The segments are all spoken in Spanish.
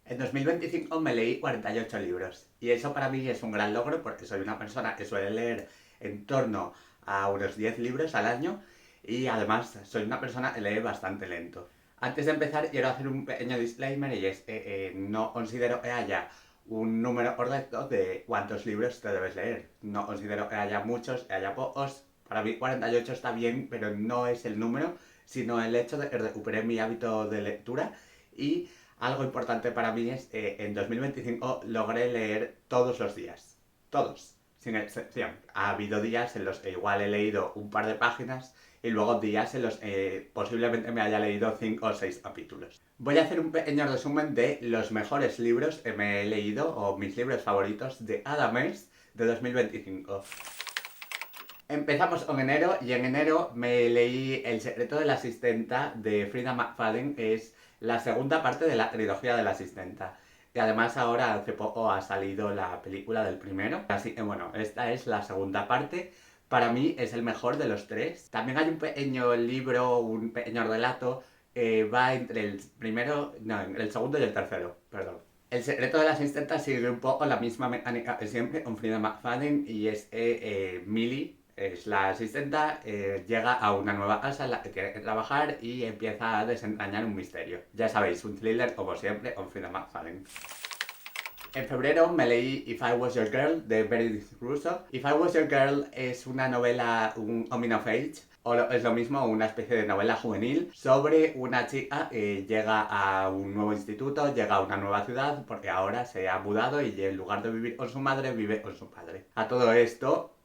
En 2025 me leí 48 libros y eso para mí es un gran logro porque soy una persona que suele leer en torno a unos 10 libros al año y además soy una persona que lee bastante lento. Antes de empezar quiero hacer un pequeño disclaimer y es que no considero que haya un número correcto de cuántos libros te debes leer. No considero que haya muchos, que haya pocos. Para mí 48 está bien, pero no es el número, sino el hecho de que recuperé mi hábito de lectura y algo importante para mí es en 2025 logré leer todos los días. Todos, sin excepción. Ha habido días en los que igual he leído un par de páginas y luego días en los que posiblemente me haya leído 5 o 6 capítulos. Voy a hacer un pequeño resumen de los mejores libros que me he leído o mis libros favoritos de cada mes de 2025. Empezamos con enero y en enero me leí El secreto de la asistenta de Frida McFadden, que es la segunda parte de la trilogía de la asistenta. Y además ahora hace poco ha salido la película del primero. Así que bueno, esta es la segunda parte. Para mí es el mejor de los tres. También hay un pequeño libro, un pequeño relato que va entre el primero, no, entre el segundo y el tercero, perdón. El secreto de la asistenta sigue un poco la misma mecánica que siempre con Frida McFadden y es que Millie es la asistenta, llega a una nueva casa en la que tiene que trabajar y empieza a desentrañar un misterio. Ya sabéis, un thriller como siempre con Frida McFadden. En febrero me leí If I Was Your Girl de Meredith Russo. If I Was Your Girl es una novela, un coming of age, o es lo mismo, una especie de novela juvenil sobre una chica que llega a un nuevo instituto, llega a una nueva ciudad porque ahora se ha mudado y en lugar de vivir con su madre vive con su padre. A todo esto,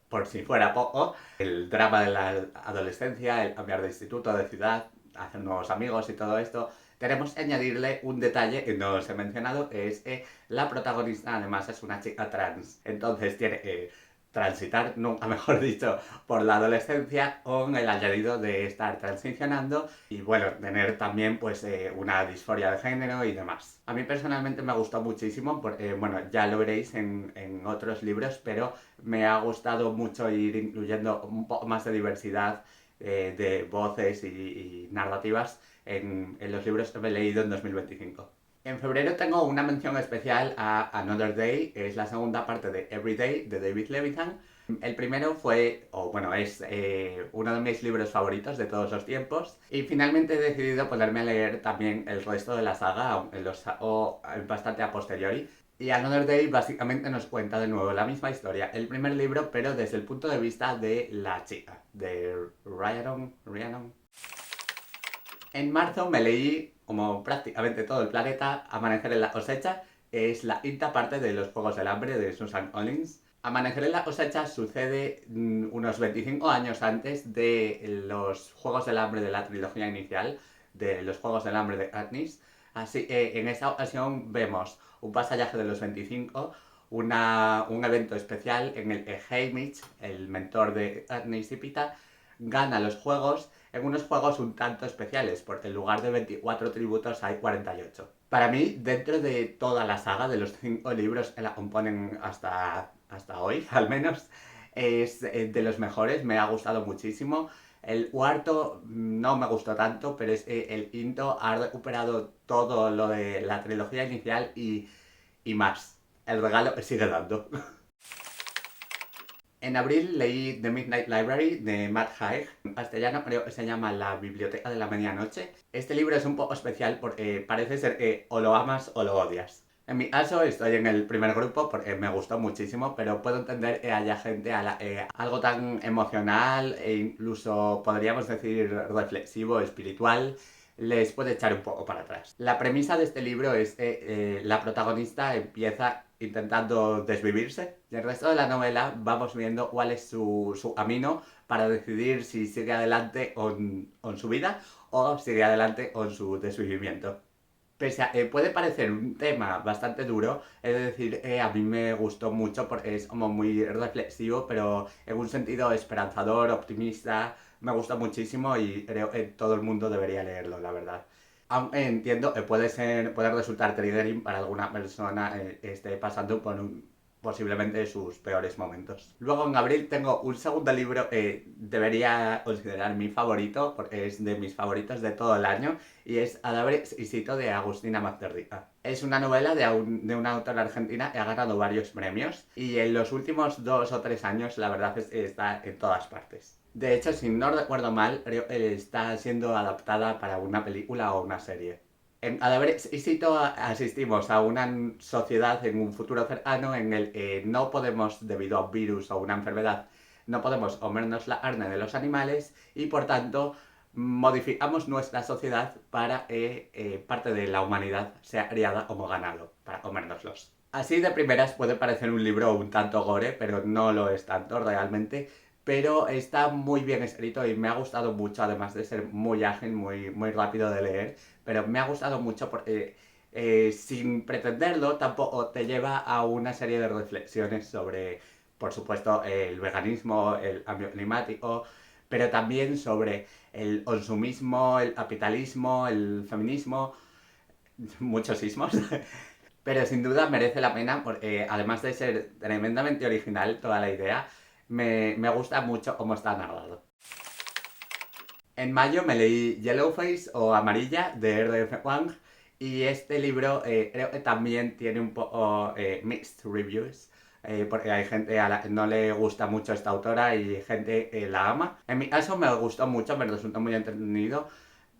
por si fuera poco, el drama de la adolescencia, el cambiar de instituto, de ciudad, hacer nuevos amigos y todo esto, tenemos que añadirle un detalle que no os he mencionado, que es que la protagonista además es una chica trans. Entonces tiene que transitar, nunca mejor dicho, por la adolescencia con el añadido de estar transicionando y bueno, tener también pues una disforia de género y demás. A mí personalmente me ha gustado muchísimo, porque bueno, ya lo veréis en otros libros, pero me ha gustado mucho ir incluyendo un poco más de diversidad de voces y narrativas en los libros que me he leído en 2025. En febrero tengo una mención especial a Another Day, que es la segunda parte de Everyday de David Levitan. El primero fue, o bueno, es uno de mis libros favoritos de todos los tiempos. Y finalmente he decidido ponerme a leer también el resto de la saga, aunque lo saco bastante a posteriori. Y Another Day básicamente nos cuenta de nuevo la misma historia, el primer libro, pero desde el punto de vista de la chica, de Rhiannon. En marzo me leí, como prácticamente todo el planeta, Amanecer en la cosecha. Es la quinta parte de Los Juegos del Hambre de Susan Collins. Amanecer en la cosecha sucede unos 25 años antes de los Juegos del Hambre de la trilogía inicial, de los Juegos del Hambre de Katniss. Así que en esta ocasión vemos un pasaje de los 25, un evento especial en el que Haymitch, el mentor de Katniss y Pita, gana los juegos en unos juegos un tanto especiales, porque en lugar de 24 tributos hay 48. Para mí, dentro de toda la saga, de los 5 libros que la componen hasta hoy, al menos, es de los mejores, me ha gustado muchísimo. El cuarto no me gustó tanto, pero es el quinto ha recuperado todo lo de la trilogía inicial y más. El regalo que sigue dando. En abril leí The Midnight Library de Matt Haig. En castellano creo que se llama La Biblioteca de la Medianoche. Este libro es un poco especial porque parece ser que o lo amas o lo odias. En mi caso estoy en el primer grupo porque me gustó muchísimo, pero puedo entender que haya gente a algo tan emocional e incluso podríamos decir reflexivo, espiritual, les puede echar un poco para atrás. La premisa de este libro es que la protagonista empieza intentando desvivirse y el resto de la novela vamos viendo cuál es su camino para decidir si sigue adelante con su vida o sigue adelante con su desvivimiento. Pese a que puede parecer un tema bastante duro, es decir, a mí me gustó mucho porque es como muy reflexivo, pero en un sentido esperanzador, optimista, me gusta muchísimo y creo que todo el mundo debería leerlo, la verdad. Aunque entiendo que puede resultar triggering para alguna persona que esté pasando por un posiblemente sus peores momentos. Luego en abril tengo un segundo libro que debería considerar mi favorito, porque es de mis favoritos de todo el año, y es Adabres y Sito de Agustina Mazterrica. Es una novela de una autora argentina que ha ganado varios premios, y en los últimos 2 o 3 años la verdad es que está en todas partes. De hecho, si no recuerdo mal, creo que está siendo adaptada para una película o una serie. A ver, y si asistimos a una sociedad en un futuro cercano en el que no podemos, debido a un virus o una enfermedad, no podemos comernos la carne de los animales y por tanto modificamos nuestra sociedad para que parte de la humanidad sea criada como ganado, para comérnoslos. Así de primeras puede parecer un libro un tanto gore, pero no lo es tanto realmente. Pero está muy bien escrito y me ha gustado mucho, además de ser muy ágil, muy rápido de leer. Pero me ha gustado mucho porque sin pretenderlo tampoco te lleva a una serie de reflexiones sobre, por supuesto, el veganismo, el cambio climático, pero también sobre el consumismo, el capitalismo, el feminismo, muchos sismos. Pero sin duda merece la pena porque además de ser tremendamente original toda la idea, me gusta mucho cómo está narrado. En mayo me leí Yellowface o Amarilla de R.F. Wang y este libro creo que también tiene un poco mixed reviews. Porque hay gente a la que no le gusta mucho esta autora y gente que la ama. En mi caso me gustó mucho, me resultó muy entretenido,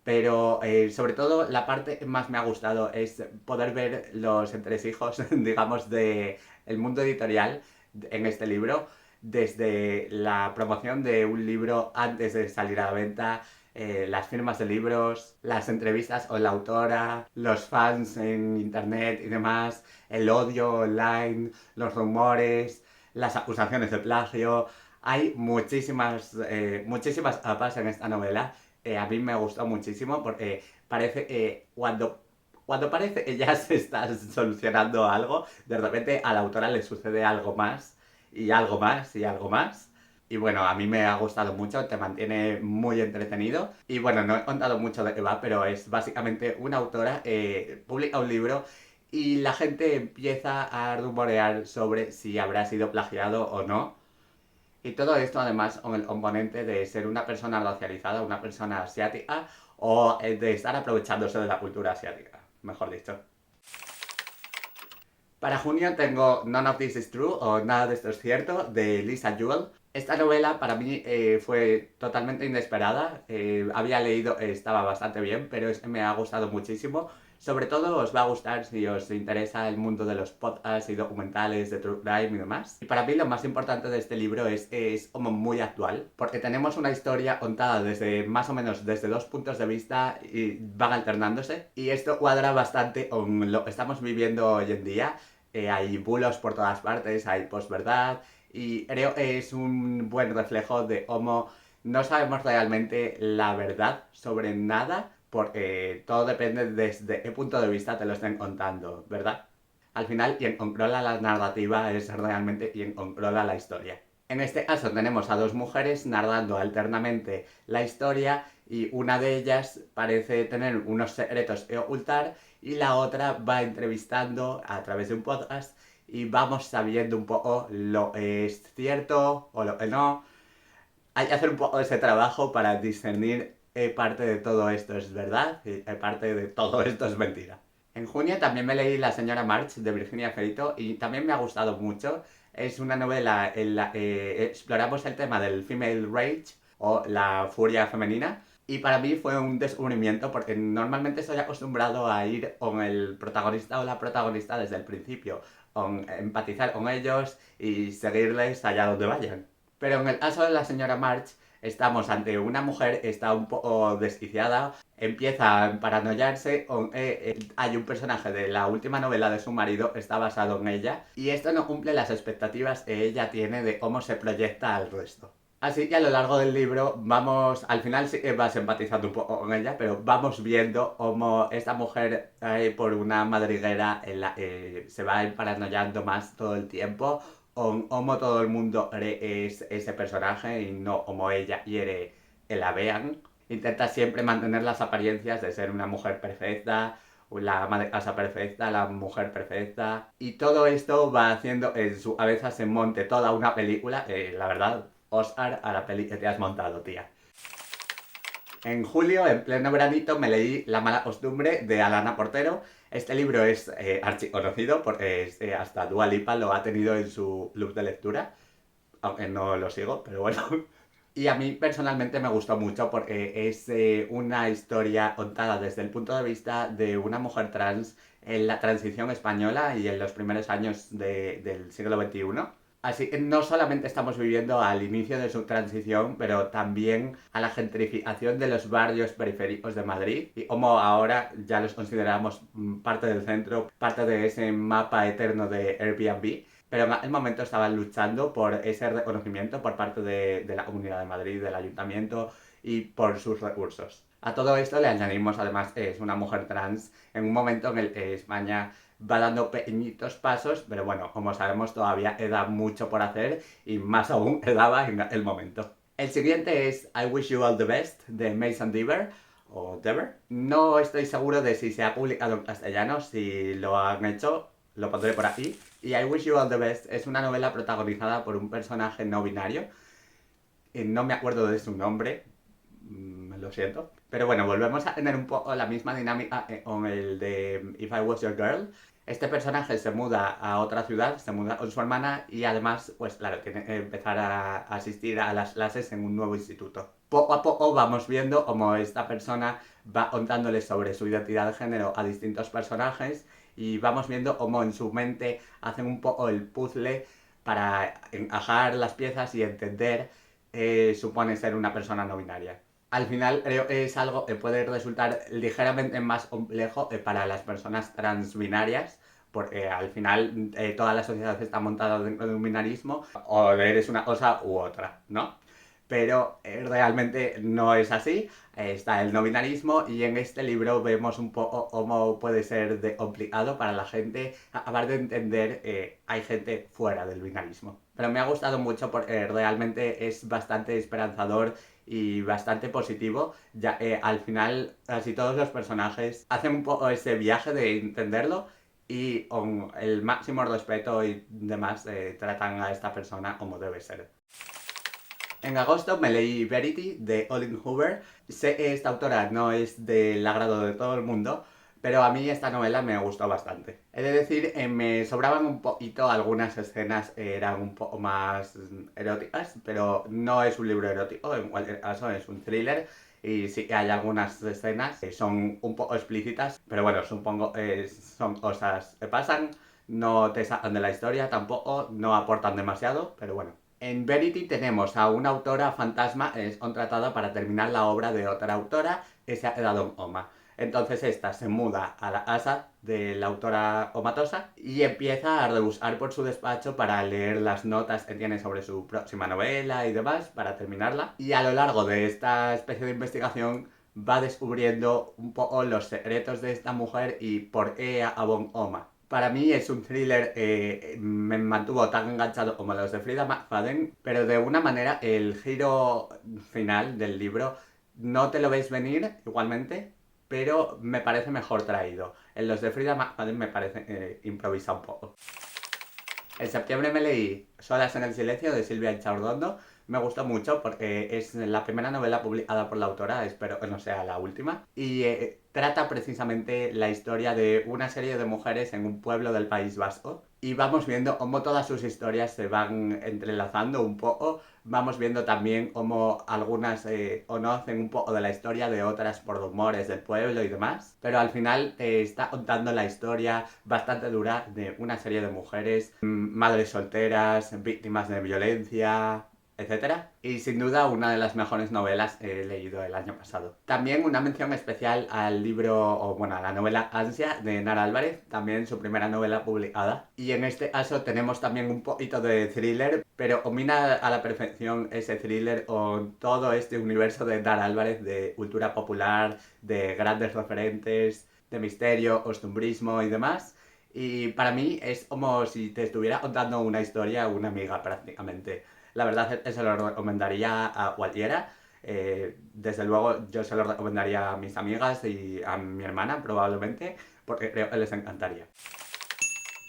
pero sobre todo la parte que más me ha gustado es poder ver los entresijos, digamos, de el mundo editorial en este libro, desde la promoción de un libro antes de salir a la venta, las firmas de libros, las entrevistas con la autora, los fans en internet y demás, el odio online, los rumores, las acusaciones de plagio. Hay muchísimas capas en esta novela. A mí me gustó muchísimo porque parece que cuando parece que ya se está solucionando algo, de repente a la autora le sucede algo más y algo más y algo más. Y bueno, a mí me ha gustado mucho, te mantiene muy entretenido. Y bueno, no he contado mucho de qué va, pero es básicamente una autora publica un libro y la gente empieza a rumorear sobre si habrá sido plagiado o no. Y todo esto además con el componente de ser una persona racializada, una persona asiática o de estar aprovechándose de la cultura asiática, mejor dicho. Para junio tengo None of This is True o Nada de esto es cierto de Lisa Jewell. Esta novela para mí fue totalmente inesperada. Había leído, estaba bastante bien, pero me ha gustado muchísimo. Sobre todo os va a gustar si os interesa el mundo de los podcasts y documentales de True Crime y demás. Y para mí lo más importante de este libro es como muy actual, porque tenemos una historia contada desde más o menos desde 2 puntos de vista y van alternándose. Y esto cuadra bastante con lo que estamos viviendo hoy en día. Hay bulos por todas partes, hay posverdad y creo que es un buen reflejo de cómo no sabemos realmente la verdad sobre nada porque todo depende desde qué punto de vista te lo estén contando, ¿verdad? Al final, quien controla la narrativa es realmente quien controla la historia. En este caso tenemos a dos mujeres narrando alternamente la historia y una de ellas parece tener unos secretos que ocultar y la otra va entrevistando a través de un podcast y vamos sabiendo un poco lo que es cierto o lo que no. Hay que hacer un poco ese trabajo para discernir qué parte de todo esto es verdad y qué parte de todo esto es mentira. En junio también me leí La señora March de Virginia Feito y también me ha gustado mucho. Es una novela en la que exploramos el tema del female rage o la furia femenina. Y para mí fue un descubrimiento porque normalmente estoy acostumbrado a ir con el protagonista o la protagonista desde el principio, con empatizar con ellos y seguirles allá donde vayan. Pero en el caso de la señora March, estamos ante una mujer que está un poco desquiciada, empieza a paranoiarse, hay un personaje de la última novela de su marido, está basado en ella, y esto no cumple las expectativas que ella tiene de cómo se proyecta al resto. Así que a lo largo del libro vamos, al final sí que vas empatizando un poco con ella, pero vamos viendo cómo esta mujer por una madriguera en la, se va paranoiando más todo el tiempo, o cómo todo el mundo es ese personaje y no como ella quiere que la vean. Intenta siempre mantener las apariencias de ser una mujer perfecta, la ama de casa perfecta, la mujer perfecta. Y todo esto va haciendo en su cabeza se monte toda una película. La verdad, Oscar a la peli que te has montado, tía. En julio, en pleno veranito, me leí La mala costumbre de Alana Portero. Este libro es archiconocido porque hasta Dua Lipa lo ha tenido en su club de lectura, aunque no lo sigo, pero bueno. Y a mí personalmente me gustó mucho porque es una historia contada desde el punto de vista de una mujer trans en la transición española y en los primeros años del siglo XXI. Así que no solamente estamos viviendo al inicio de su transición, pero también a la gentrificación de los barrios periféricos de Madrid y cómo ahora ya los consideramos parte del centro, parte de ese mapa eterno de Airbnb. Pero en aquel momento estaban luchando por ese reconocimiento por parte de la Comunidad de Madrid, del Ayuntamiento y por sus recursos. A todo esto le añadimos además que es una mujer trans en un momento en el que España va dando pequeñitos pasos, pero bueno, como sabemos todavía queda mucho por hacer y más aún quedaba en el momento. El siguiente es I Wish You All the Best de Mason Deaver o Dever. No estoy seguro de si se ha publicado en castellano, si lo han hecho, lo pondré por aquí. Y I Wish You All the Best es una novela protagonizada por un personaje no binario. No me acuerdo de su nombre, lo siento. Pero bueno, volvemos a tener un poco la misma dinámica con el de If I Was Your Girl. Este personaje se muda a otra ciudad, se muda con su hermana y además, pues claro, tiene que empezar a asistir a las clases en un nuevo instituto. Poco a poco vamos viendo cómo esta persona va contándole sobre su identidad de género a distintos personajes y vamos viendo cómo en su mente hacen un poco el puzzle para encajar las piezas y entender supone ser una persona no binaria. Al final creo que es algo que puede resultar ligeramente más complejo para las personas transbinarias, porque al final toda la sociedad está montada dentro de un binarismo, o eres una cosa u otra, ¿no? Pero realmente no es así, está el no binarismo y en este libro vemos un poco cómo puede ser de complicado para la gente acabar de entender hay gente fuera del binarismo. Pero me ha gustado mucho porque realmente es bastante esperanzador y bastante positivo, ya que al final casi todos los personajes hacen un poco ese viaje de entenderlo y con el máximo respeto y demás tratan a esta persona como debe ser. En agosto me leí Verity de Olin Hoover. Sé que esta autora no es del agrado de todo el mundo, pero a mí esta novela me gustó bastante. He de decir, me sobraban un poquito algunas escenas, eran un poco más eróticas, pero no es un libro erótico, en cualquier caso es un thriller. Y sí que hay algunas escenas que son un poco explícitas, pero bueno, supongo que son cosas que pasan, no te sacan de la historia tampoco, no aportan demasiado, pero bueno. En Verity tenemos a una autora fantasma es contratada para terminar la obra de otra autora que se ha quedado en coma. Entonces esta se muda a la casa de la autora comatosa y empieza a rebuscar por su despacho para leer las notas que tiene sobre su próxima novela y demás para terminarla. Y a lo largo de esta especie de investigación va descubriendo un poco los secretos de esta mujer y por qué acabó en coma. Para mí es un thriller, me mantuvo tan enganchado como los de Frida McFadden, pero de una manera el giro final del libro no te lo ves venir igualmente, pero me parece mejor traído. En los de Frida McFadden me parece improvisa un poco. En septiembre me leí Solas en el silencio de Silvia Echaurdondo. Me gustó mucho porque es la primera novela publicada por la autora, espero que no sea la última. Y trata precisamente la historia de una serie de mujeres en un pueblo del País Vasco. Y vamos viendo cómo todas sus historias se van entrelazando un poco. Vamos viendo también cómo algunas conocen un poco de la historia de otras por rumores del pueblo y demás. Pero al final está contando la historia bastante dura de una serie de mujeres, madres solteras, víctimas de violencia, etcétera. Y sin duda una de las mejores novelas que he leído el año pasado. También una mención especial al libro, o bueno, a la novela Ansia de Nara Álvarez, también su primera novela publicada. Y en este caso tenemos también un poquito de thriller, pero combina a la perfección ese thriller con todo este universo de Nara Álvarez, de cultura popular, de grandes referentes, de misterio, costumbrismo y demás. Y para mí es como si te estuviera contando una historia a una amiga prácticamente. La verdad es que se lo recomendaría a cualquiera. Desde luego yo se lo recomendaría a mis amigas y a mi hermana probablemente, porque creo que les encantaría.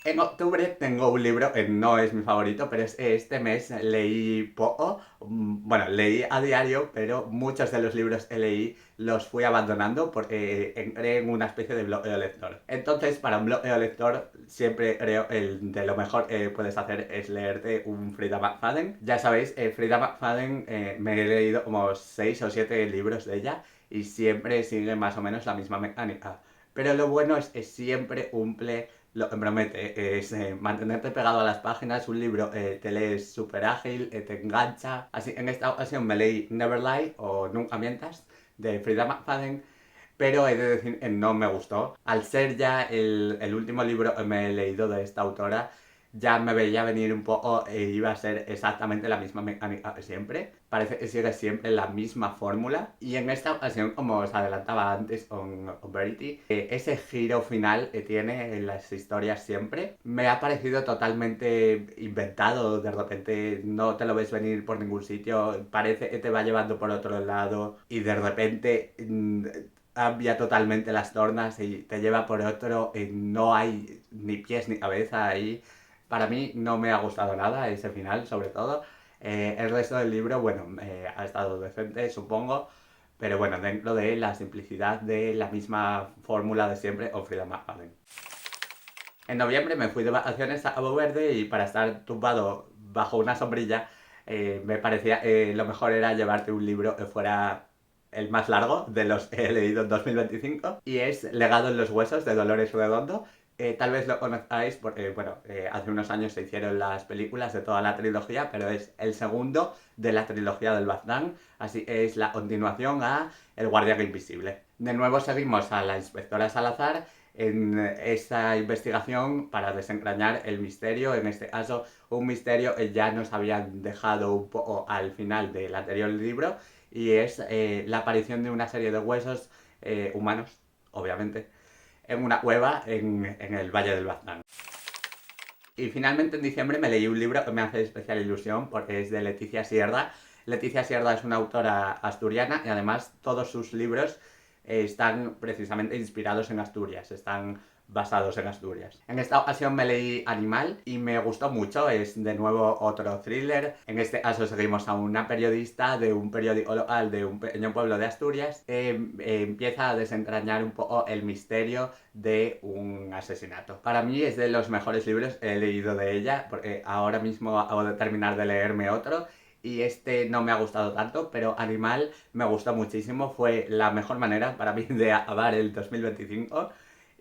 En octubre tengo un libro que no es mi favorito, pero este mes leí poco. Bueno, leí a diario, pero muchos de los libros que leí los fui abandonando porque entré en una especie de bloqueo lector. Entonces, para un bloqueo lector, siempre creo el de lo mejor que puedes hacer es leerte un Frida McFadden. Ya sabéis, Frida McFadden me he leído como 6 o 7 libros de ella y siempre sigue más o menos la misma mecánica. Pero lo bueno es que siempre cumple lo que promete, es mantenerte pegado a las páginas. Un libro te lees súper ágil, te engancha. Así, en esta ocasión me leí Never Lie o Nunca Mientas de Frida McFadden, pero he de decir que no me gustó. Al ser ya el último libro que me he leído de esta autora, ya me veía venir un poco e iba a ser exactamente la misma mecánica que siempre. Parece que sigue siempre la misma fórmula. Y en esta ocasión, como os adelantaba antes con Verity, ese giro final que tiene en las historias siempre, me ha parecido totalmente inventado. De repente no te lo ves venir por ningún sitio, parece que te va llevando por otro lado y de repente cambia totalmente las tornas y te lleva por otro, no hay ni pies ni cabeza ahí. Para mí no me ha gustado nada ese final, sobre todo. El resto del libro, bueno, ha estado decente, supongo, pero bueno, dentro de la simplicidad de la misma fórmula de siempre, o Frida McFadden. En noviembre me fui de vacaciones a Cabo Verde y para estar tumbado bajo una sombrilla, me parecía lo mejor era llevarte un libro que fuera el más largo de los que he leído en 2025 y es Legado en los huesos de Dolores Redondo. Tal vez lo conozcáis porque, bueno, hace unos años se hicieron las películas de toda la trilogía, pero es el segundo de la trilogía del Baztán, así es la continuación a El Guardián Invisible. De nuevo seguimos a la inspectora Salazar en esa investigación para desentrañar el misterio, en este caso un misterio que ya nos habían dejado un poco al final del anterior libro, y es la aparición de una serie de huesos humanos, obviamente, en una cueva en el Valle del Baztán. Y finalmente en diciembre me leí un libro que me hace especial ilusión porque es de Leticia Sierra. Leticia Sierra es una autora asturiana y además todos sus libros están precisamente inspirados en Asturias, están basados en Asturias. En esta ocasión me leí Animal y me gustó mucho, es de nuevo otro thriller. En este caso seguimos a una periodista de un periódico local de un pequeño pueblo de Asturias que empieza a desentrañar un poco el misterio de un asesinato. Para mí es de los mejores libros que he leído de ella, porque ahora mismo acabo de terminar de leerme otro y este no me ha gustado tanto, pero Animal me gustó muchísimo, fue la mejor manera para mí de acabar el 2025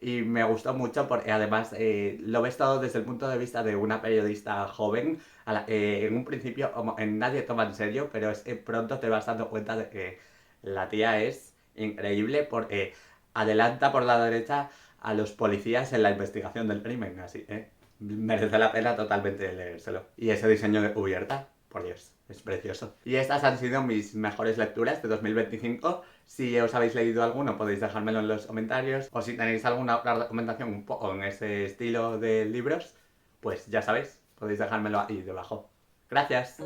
y me gustó mucho porque además lo ves todo desde el punto de vista de una periodista joven a la que en un principio como en nadie toma en serio, pero es que pronto te vas dando cuenta de que la tía es increíble porque adelanta por la derecha a los policías en la investigación del crimen, así que merece la pena totalmente leérselo. Y ese diseño de cubierta, por Dios, es precioso. Y estas han sido mis mejores lecturas de 2025. Si os habéis leído alguno podéis dejármelo en los comentarios, o si tenéis alguna otra recomendación un poco en ese estilo de libros, pues ya sabéis, podéis dejármelo ahí debajo. Gracias.